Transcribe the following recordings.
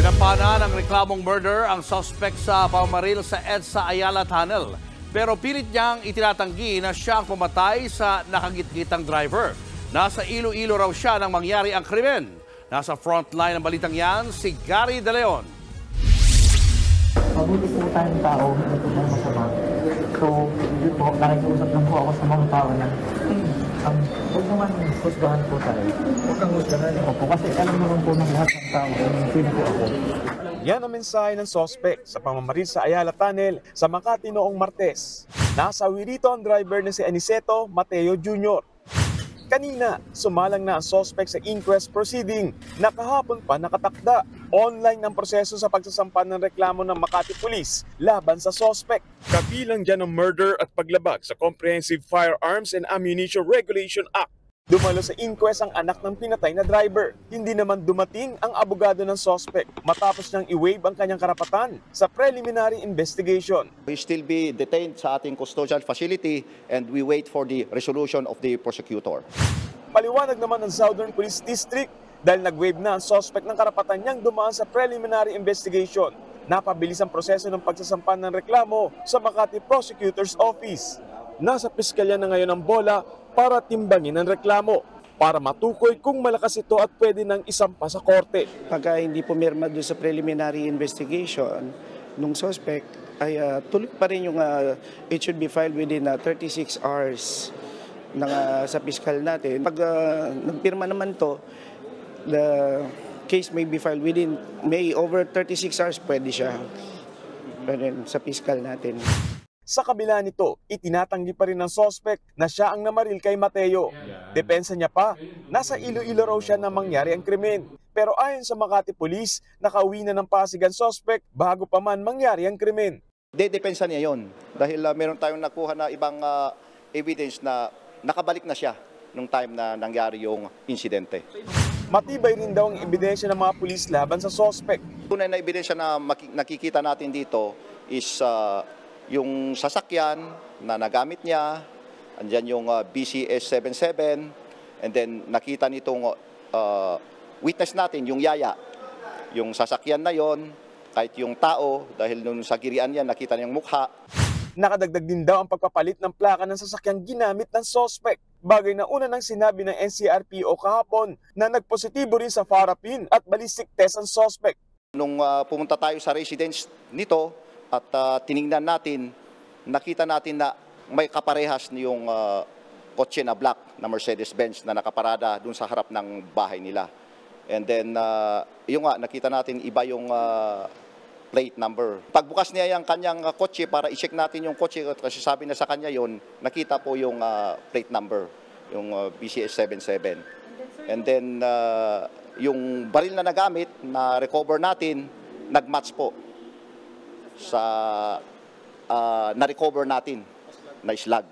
Sinampanan ng reklamong murder ang suspect sa pamamaril sa EDSA Ayala Tunnel. Pero pilit niyang itinatanggi na siya ang pumatay sa nakagitgitang driver. Nasa Iloilo raw siya nang mangyari ang krimen. Nasa frontline ng balitang yan, si Gary De Leon. Mabuti po tayong tao, hindi po tayo masama. So, yun po, nakikiusap lang po ako sa mga tao na huwag naman husgahan po tayo. Huwag kang husgahan. Opo, kasi alam naman po ng lahat ng tao kung sino po ako. Yan ang mensahe ng sospek sa pamamaril sa Ayala Tunnel sa Makati noong Martes. Nasawi rito ang driver na si Aniceto Mateo Jr. Kanina, sumalang na ang sospek sa inquest proceeding na kahapon pa nakatakda. Online ng proseso sa pagsasampa ng reklamo ng Makati Police laban sa sospek. Kabilang dyan ang murder at paglabag sa Comprehensive Firearms and Ammunition Regulation Act. Dumalo sa inquest ang anak ng pinatay na driver. Hindi naman dumating ang abogado ng sospek matapos niyang i-waive ang kanyang karapatan sa preliminary investigation. We still be detained sa ating custodial facility and we wait for the resolution of the prosecutor. Paliwanag naman ng Southern Police District dahil nag-waive na ang sospek ng karapatan niyang dumaan sa preliminary investigation. Napabilis ang proseso ng pagsasampa ng reklamo sa Makati Prosecutor's Office. Nasa piskalya na ngayon ang bola para timbangin ang reklamo, para matukoy kung malakas ito at pwede nang isampa sa korte. Pagka hindi pumirma doon sa preliminary investigation nung suspect, ay tuloy pa rin yung it should be filed within 36 hours sa piskal natin. Pag nagpirma naman to, the case may be filed within over 36 hours, pwede siya sa piskal natin. Sa kabila nito, itinatanggi pa rin ng sospek na siya ang namaril kay Mateo. Depensa niya pa, nasa Iloilo raw siya na mangyari ang krimen. Pero ayon sa Makati Police, nakauwi na ng Pasig ang sospek bago pa man mangyari ang krimen. Depensa niya yon dahil meron tayong nakuha na ibang evidence na nakabalik na siya nung time na nangyari yung insidente. Matibay rin daw ang ebidensya ng mga pulis laban sa sospek. Tunay na ebidensya na nakikita natin dito is yung sasakyan na nagamit niya, andyan yung BCS77, and then nakita nitong witness natin, yung yaya, yung sasakyan na yon, kahit yung tao, dahil nung sa girian niya, nakita niyang mukha. Nakadagdag din daw ang pagpapalit ng plaka ng sasakyang ginamit ng sospek. Bagay na una nang sinabi ng NCRPO kahapon na nagpositibo rin sa Farapin at ballistic test ang sospek. Nung pumunta tayo sa residence nito, at tiningnan natin, nakita natin na may kaparehas yung kotse na black na Mercedes-Benz na nakaparada dun sa harap ng bahay nila. And then, yung nakita natin iba yung plate number. Pagbukas niya yung kanyang kotse para i-check natin yung kotse, kasi sabi na sa kanya yon, nakita po yung plate number, yung BCS77. And then, yung baril na nagamit, na recover natin, nag-match po sa na-recover natin na slug.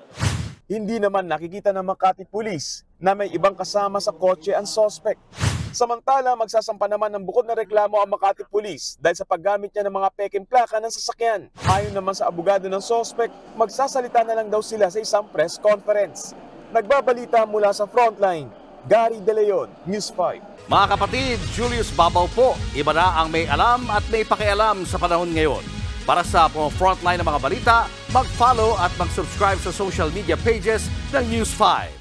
Hindi naman nakikita ng Makati Police na may ibang kasama sa kotse ang sospek. Samantala, magsasampa naman ng bukod na reklamo ang Makati Police dahil sa paggamit niya ng mga peking plaka ng sasakyan. Ayon naman sa abogado ng sospek, magsasalita na lang daw sila sa isang press conference. Nagbabalita mula sa Frontline, Gary De Leon, News 5. Mga kapatid, Julius Babaw po. Iba na ang may alam at may pakialam sa panahon ngayon. Para sa frontline ng mga balita, mag-follow at mag-subscribe sa social media pages ng News 5.